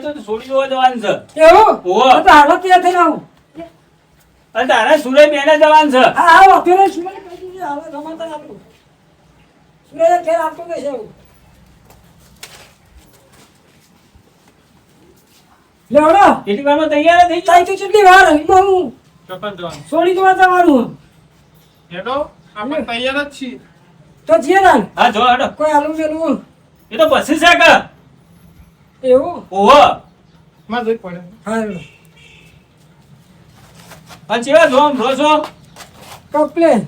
હોય તો છોડી જોવા જવાનું છે. એવું ઓહો. તો હાલો ત્યાં થઈને આવું. અને તારે સુરત બેને જવાનું છે. હા આવો અત્યારે સુરત કહી દીધું, હવે રમાતા આપું સુરત ફેર આપતો કઈ છે એવું. લેવડો એટલી વારમાં તૈયાર થઈ તાઈ તો કેટલી વાર એમાં હું ચોકન જવાનું. છોડી જોવા જવાનું. હેડો, આપણે તૈયાર જ છીએ. તો જીએ ના હા જો હેડો. કોઈ આલુ મેલું એ તો પછી છે કે એવું ઓહો. માં જોઈ પડે. હા હેડો. અને ચેવા જો આમ રો છો? કમ્પ્લેન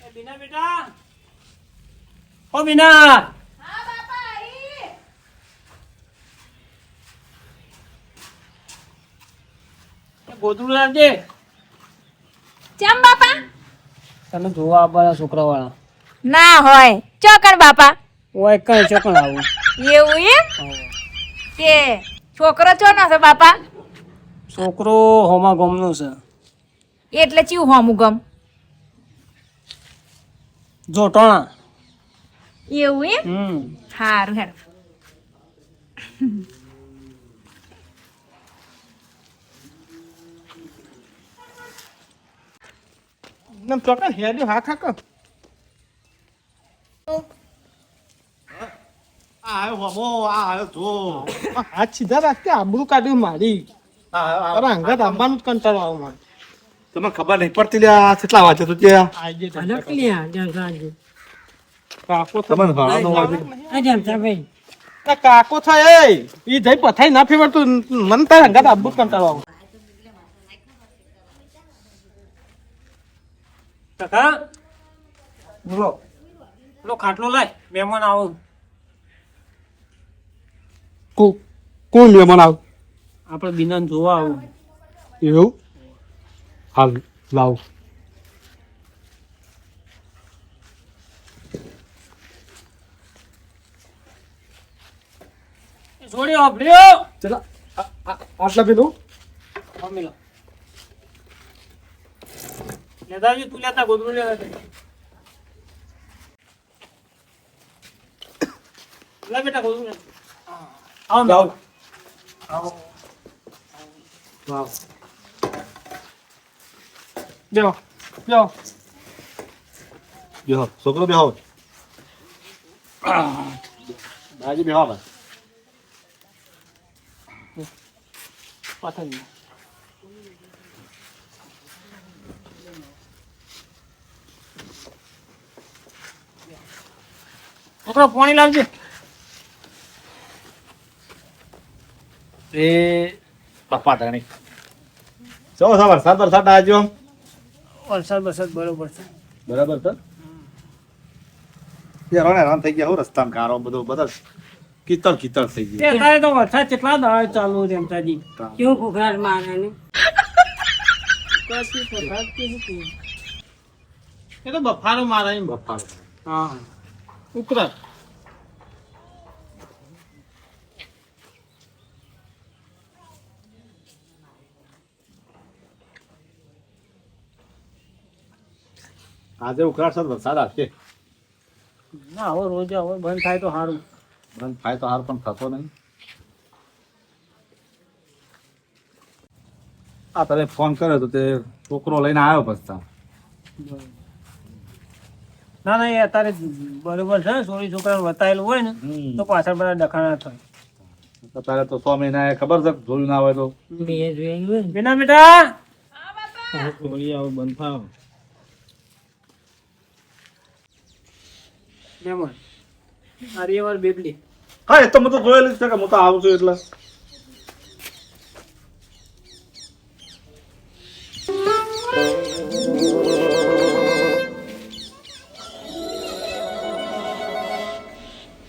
એ બીના બેટા, ઓ બીના, એ ગોદડું લાવજે. ચમ બાપા તને જોવા આવવાના છોકરાવાળા ના હોય ચોકણ બાપા ઓય કઈ ચોકણ આવું. એવું એમ તે છોકરો ચો નો છે બાપા છોકરો હોમા ગોમનો છે. એટલે ચીવ હોમું ગમ જો ટોણા. એવું એમ હમ. હારું હેડ નમ ચોકન હેડ્યો હા ખાકો. આયો બાબો આયો જો હાથ સીધા રાખતે આબરૂ કાઢ્યું મારી. અરે અંગત આવવાનું જ કંટાળો આવે મને. તમને ખબર નહીં પડતી લ્યા કેટલા વાગે તો ત્યાં આજે અલગ લ્યા જમસાજી કાકો તમને ભાડો વાગે આ જમસાભાઈ કાકો થાય એ ઈ જઈ પથાઈ ના ફેવરતું મને તાર અંગત આબરૂ કંટાળો આવે. કાકા બોલો પેલો ખાટલો લાય, મહેમાન આવો. કોણ મહેમાન આવ આપણે બીનાને જોવા આવું. એવું હાલ લાવ છોડી આપડ્યો. ચલા આટલા પેલું મમ્મી લો લેતા તું લેતા ગોદડું લેતા લે બેટા ગોદડું લે. આવો લાવ આવો. લાવ બેહો બેહો બેહો છોકરો બેહો બાજી બેહો બસ પાછળ છોકરો પાણી લાવજે. એ બાપા ધણી ચો વરસાદ વરસાદ આજો વરસાદ વરસાદ બરોબર છે. બરાબર છે યાર હેરાન થઈ ગયા હું રસ્તામાં કારો બધો બધા કીતળ કીતળ થઈ તે ગયું અત્યારે તો વરસાદ કેટલા દાડા ચાલુ છે એમતાજી. કેવું ફુગાર મારે ને એ તો બફારો મારે એમ. બાપા હા ઉકરા આજે ઉકળાટ છે વરસાદ આવશે ના હવે રોજ હવે બંધ થાય તો સારું. બંધ થાય તો હાર પણ થતો નહીં આ તને ફોન કર્યો તો તે છોકરો લઈને આવ્યો પછી ના ના એ અત્યારે બરોબર છે. સોરી છોકરાને બતાવેલું હોય ને તો પાછળ બધા ડખાણા થાય. તારે તો 6 મહિના ખબર છે જોયું ના હોય તો બે જોયેલું હોય ને. બેના બેટા ગોળી આવો બંધ થાવ. મહેમાન આર્યવાર બેબલી હા એ તો મેં તો જોયેલું જ છે કે હું તો આવું છું એટલે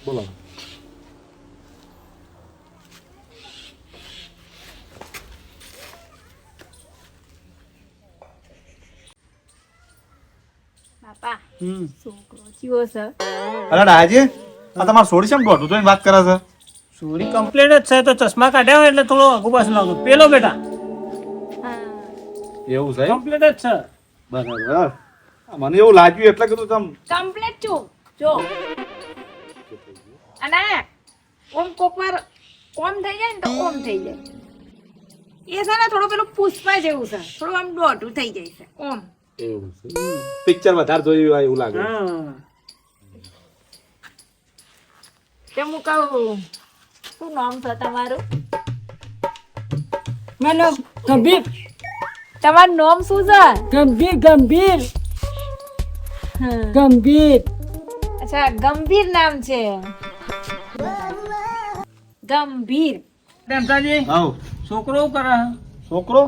બોલો બાપા છોકરો ચીવો છે અરે ડાયાજી આ તમારે છોડી છે ને જોઈને વાત કરે છે સોરી કમ્પ્લેટ જ છે તો ચશ્મા કાઢ્યા હોય એટલે થોડો આગુ પાછું લાગુ. પેલો બેટા હા એવું છે કમ્પ્લીટ જ છે. બરાબર મને એવું લાગ્યું એટલે કીધું તમ કમ્પ્લીટ છું જો અને ઓમ કોકવાર ઓમ થઈ જાય ને તો ઓમ થઈ જાય એ છે ને થોડું પેલું પુષ્પા જેવું છે થોડું આમ દોઢું થઈ જાય છે ઓમ એવું છે પિક્ચર વધારે જોયું હોય એવું લાગે હા. તે હું કહું શું નામ છે તમારું મારું ગંભીર તમારું નામ શું છે ગંભીર ગંભીર હમ. ગંભીર અચ્છા ગંભીર નામ છે ગંભીર પ્રેમસાજી, હાઉ છોકરો શું કરે છે? છોકરો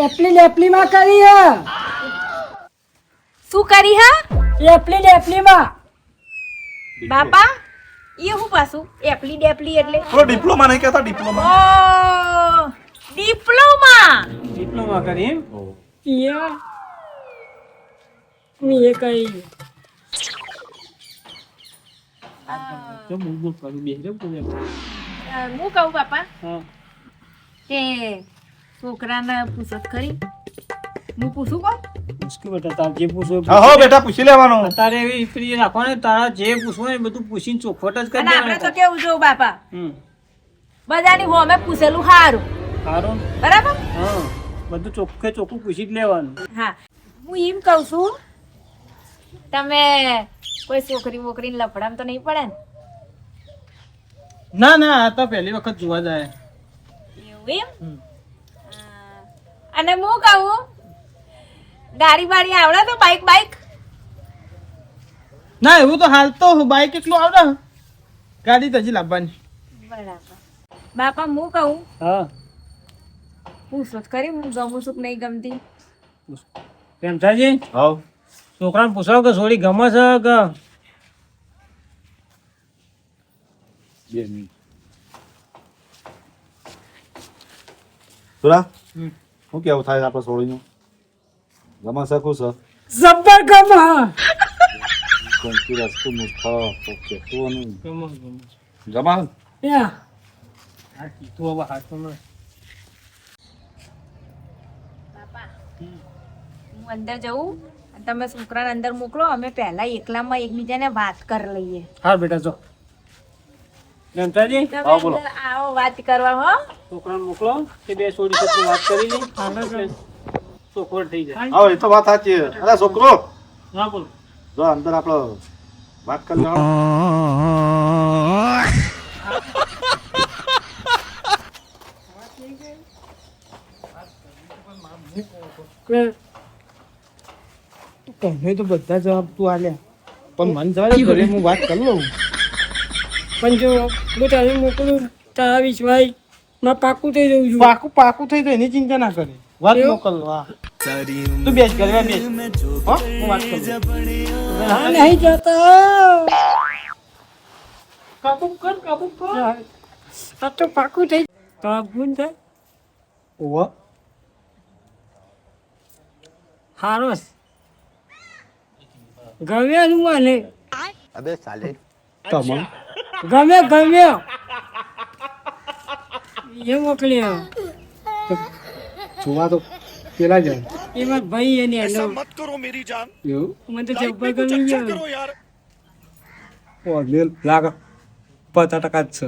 એપ્લી માં કરી હે શું કરી હા એપ્લી માં બાપા એ હું પાછું એપલી ડેપલી એટલે થોડો ડિપ્લોમા નહીં કહેતા ડિપ્લોમા ઓ ડિપ્લોમા ડિપ્લોમા કરી એમ? યા મેં એ કહી તો બુલબુલ કરું, બેસી જાઉં પૂરે. હું કહું બાપા હા. કે છોકરાને પૂછત ખરી હું પૂછું કોણ પૂછ્યું બેટા, તારે જે પૂછવું એ હા હો બેટા પૂછી લેવાનું પૂછ. તારે એવી પ્રિય રાખવાની, તારા જે પૂછવું હોય એ બધું પૂછીને ચોખવટ જ કરી અને આપણે તો દેવાની. કેવું જોવું બાપા હમ. બધાની હોમે પૂછેલું સારું સારું ને? બરાબર હા, બધું ચોખ્ખે ચોખ્ખું પૂછી જ લેવાનું. હા હું એમ કહું છું તમે કોઈ છોકરી બોકરીને લફડામ તો નહીં પડે ને ના ના આ તો પહેલી વખત જોવા જાય. એવું એમ અને હું કહું ગાડી બાડી આવડે તો બાઈક બાઈક ના એવું તો હાલ તો બાઈક એટલું આવડે, ગાડી તો હજી લાવવાની. બરાબર બાપા હું કહું હા. પૂછો જ ખરી હું ગમું છું કે નહીં ગમતી પ્રેમસાજી, હાઉ છોકરાને પૂછાવ કે છોડી ગમે છે કે 2 મિનિટ સુરા શું કેવું થાય આપણે છોડીનું ગમે છે ખુશ જબ્બર ગમ હા કોણથી રસ્તું મૂર્ખા ઓકે તું ગમે ગમે. જમા યા હા, કીધું હવે હાથમાં નહીં. બાપા હું અંદર જઉં અને તમે છોકરાને અંદર મોકલો અમે પહેલા એકલામાં એકબીજાને વાત કરી લઈએ હા બેટા, જો પ્રેમસાજી, તમે હા, બોલો. અંદર આવો વાત કરવા હો છોકરાને મોકલો કે બે છોડી સાથે વાત કરી લઈ એટલે ચોખવટ થઈ જાય. હા એ તો વાત સાચી છે. અરે છોકરો હા બોલો. જો અંદર આપણે વાત કરી લેવાનું તમે તો બધા જવાબ તું આલ્યા, પણ મને જવા દે, ઘરે હું વાત કરી લઉં. પણ જો હું તને મોકલું તારા વિશ્વાસ માં પાકું થઈ જવું છું પાકું પાકું થઈ તો એની ચિંતા ના કરે, વાત એવું? મોકલ. હા તું બેસ ઘરે બેસ, હો હું વાત કરું. હા નહીં જતા કાબુ કર કાબુ કર. આ તો પાકું થઈ તો ભૂલ થાય ઓહો હારો ગમ્યા નું મને તમે ગમ્યો એ મોકલ્યો જોવા તો પેલા જાય એમાં ભાઈ એની એનો એવું મને તો જબ્બર ગમી ગયો ઓ મેલ લાગ 50% જ છે.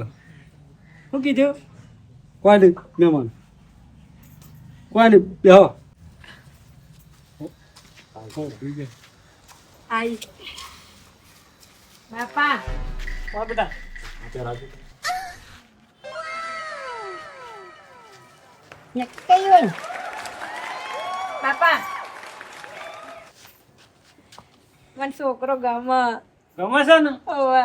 શું કીધું કોઈ નહીં મહેમાન, કોઈ નહીં બેહો. આઈ બાપા હા બેટા. બાપા મને છોકરો ગમે ગમે છે ને? ઓવે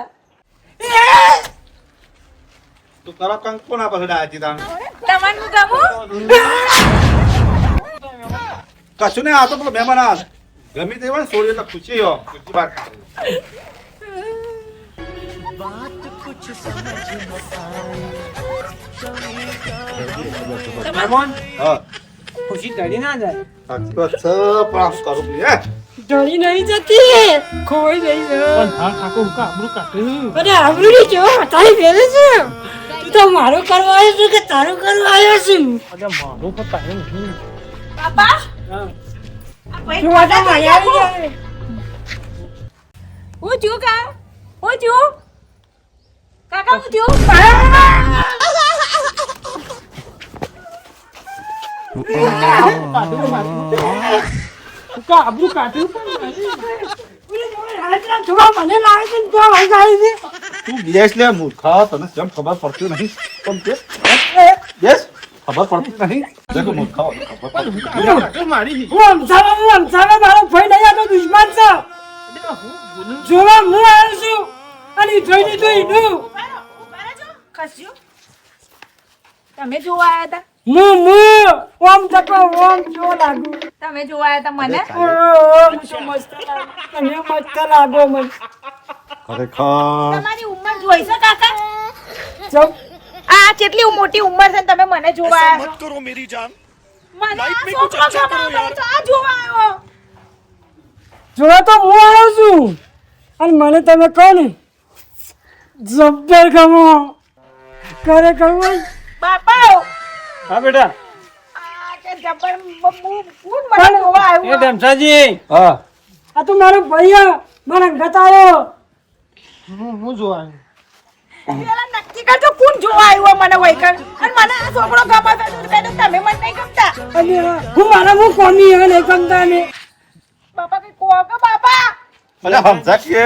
તું તારા કંક કોણ આ પાસે ડાયતી તાણ તમને હું ગમું કશું નહીં આ તો પેલો મહેમાન આ ગમી તે હોય ને છોડી એટલે ખુશી હો ખુશી વાત મહેમાન, હા ખુશી ઢળી ના જાય. સાચી વાત છે પણ આમ કરું હે ઢળી નહીં જતી ખોઈ ગઈ છે પણ હા કાકો હું આબરૂ કાઢ્યું. અરે આબરૂ ની જો તારી ફેરે છે તું તો મારું કરવા આવ્યો છું કે તારું કરવા આવ્યો છું અરે મારું પણ તારે નહીં. બાપા હા. આ ભાઈ શું વાતો ખાધા થઈ મારી ગયા? આવી હું થયું કા હું થયું કાકા હું થયું આબરૂ કાઢ્યું પણ જોવા મને લાગે છે તો વાઈ જાય છે તું બેસ લે મૂર્ખા તને જેમ ખબર પડતી નહીં પણ તે બેસ ખબર પડતી નહીં દેખો મૂર્ખા ખબર પડતી નહીં. કાઢ્યું મારી હું અમસાવે મારો ભાઈ નહીં આ તો દુશ્મન છે જોવા હું આવ્યો છું અને જોઈને તો ઈનું તમે જોવા આયા હતા ઓમ તકો ઓમ જો લાગુ તમે જોવા આયા હતા મને ઓમ તો મસ્ત લાગુ તમે મસ્ત લાગો મને ખરેખર તમારી ઉંમર જોઈ છે કાકા ચપ આ કેટલી મોટી ઉંમર છે ને તમે મને જોવા આયા છો મને આ છોકરો ગમે મને તો આ જોવા આવ્યો જોવા તો હું આવ્યો છું અને મને તમે કહો ને જબ્બર ગમો કરે કહું બાપા હા બેટા આ કે જબર કોણ મને જોવા એ આવ્યો ધમસાજી હા આ તો મારો ભાઈ મારા ગતાયો હું જોવાનું પેલા નક્કી કરજો કોણ જોવા આવ્યો મને વૈકણ અને મને આ છોકરો ગમે છે તો કહી દો તમે મને નહીં ગમતા અને હું મારા કોમી હવે નહીં ગમતા ને બાપા કઈ કહો કે બાપા અરે સમજા કે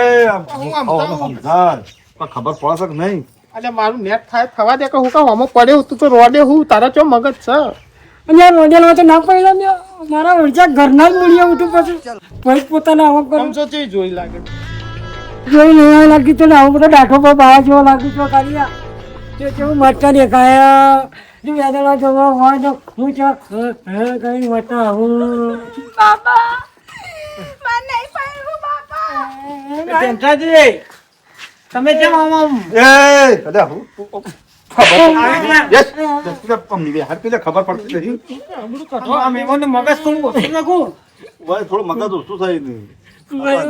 સમજા પણ ખબર પડશે કે નહીં અલ્યા મારું નેટ થાય થવા દે કે હું કામ આમાં પડ્યો તું તો રોડે હું તારા ચો મગજ છે અને આ રોડેલમાં તો ના પડ્યા ને મારા ઓળચા ઘરના જ મૂળિયા ઉઠું પછી ભાઈ પોતાના આવા કરો સમજો તે જોઈ લાગે જોઈ નહીં લાગી તો આવું બધો ડાઠો પર બાવા જેવો લાગી તો કાઢ્યા તે કેવું મટકા દેખાયા જો વેદળા જોવા હોય તો હું કઈ મટા આવું બાપા મને નહીં પાડ્યું બાપા ધમસાજી તમે કેમ આમ એ અરે હું ખબર યસ પમ્મી બે હાર પેલે ખબર પડતી નહીં આ મહેમાનને મગજ થોડું ઓછું નાખું ભાઈ થોડું મગજ ઓછું થાય નહીં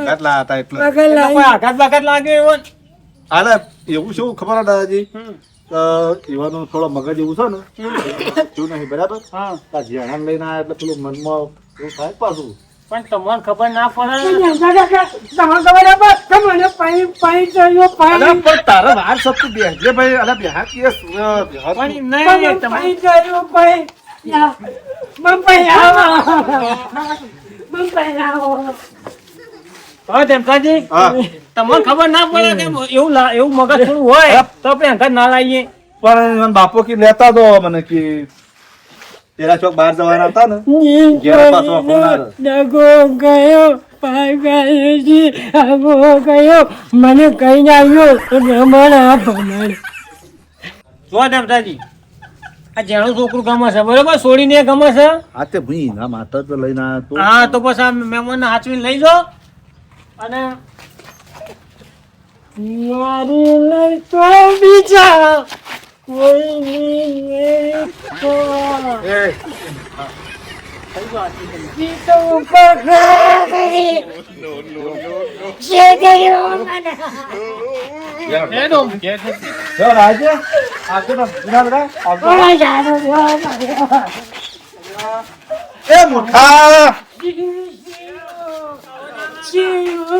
કેટલા હતા એટલે પકડ લાવી. કોઈ આઘાત બાઘાત લાગે એવો ને? આલે એવું શું ખબર હતા દાદાજી એવાનું થોડો મગજ એવું છે ને શું નહીં બરાબર હા આ જ્યાં લઈને આવ્યા એટલે પેલું મનમાં એવું થાય પાછું પણ તમને ખબર ના પડે તમારે ખબર આપો તો મને પાણી પાણી ચાલ્યો અરે પાણી પણ તારા વાર સબ બેસજે ભાઈ અરે બેહાર કે પણ નહીં તમે પાણી ચાલ્યો પાણી યા બંપાઈ આવો બંપાઈ આવો હવે ધમસાજી હા તમને ખબર ના પડે કે એવું એવું મગજ થોડું હોય તો આપણે આઘાત ના લાવીએ પણ બાપો કી લેતા દો મને કે તેરા ચોક બહાર જવાના હતા ને ઘેર પાછો ફોન આવ્યો. ડગો ગયો પાગાજી આગો ગયો મને કઈ ના આવ્યો રમણ ભમણ જો ધમસાજી આ જેનું છોકરું ગમે છે બરોબર છોડીને ગમે છે હા તે ભાઈ ના માતા તો લઈને આવ્યા તો હા તો પછી આ મહેમાનને હાચવીને લઈ જાઓ અને મારી લઈ તો બીજા કોઈ તો એ ગીતો ઉપર જે ગયો મને જો રાજે આજે તો બિના બડા ઓલા જાનો એ મુઠા જીવ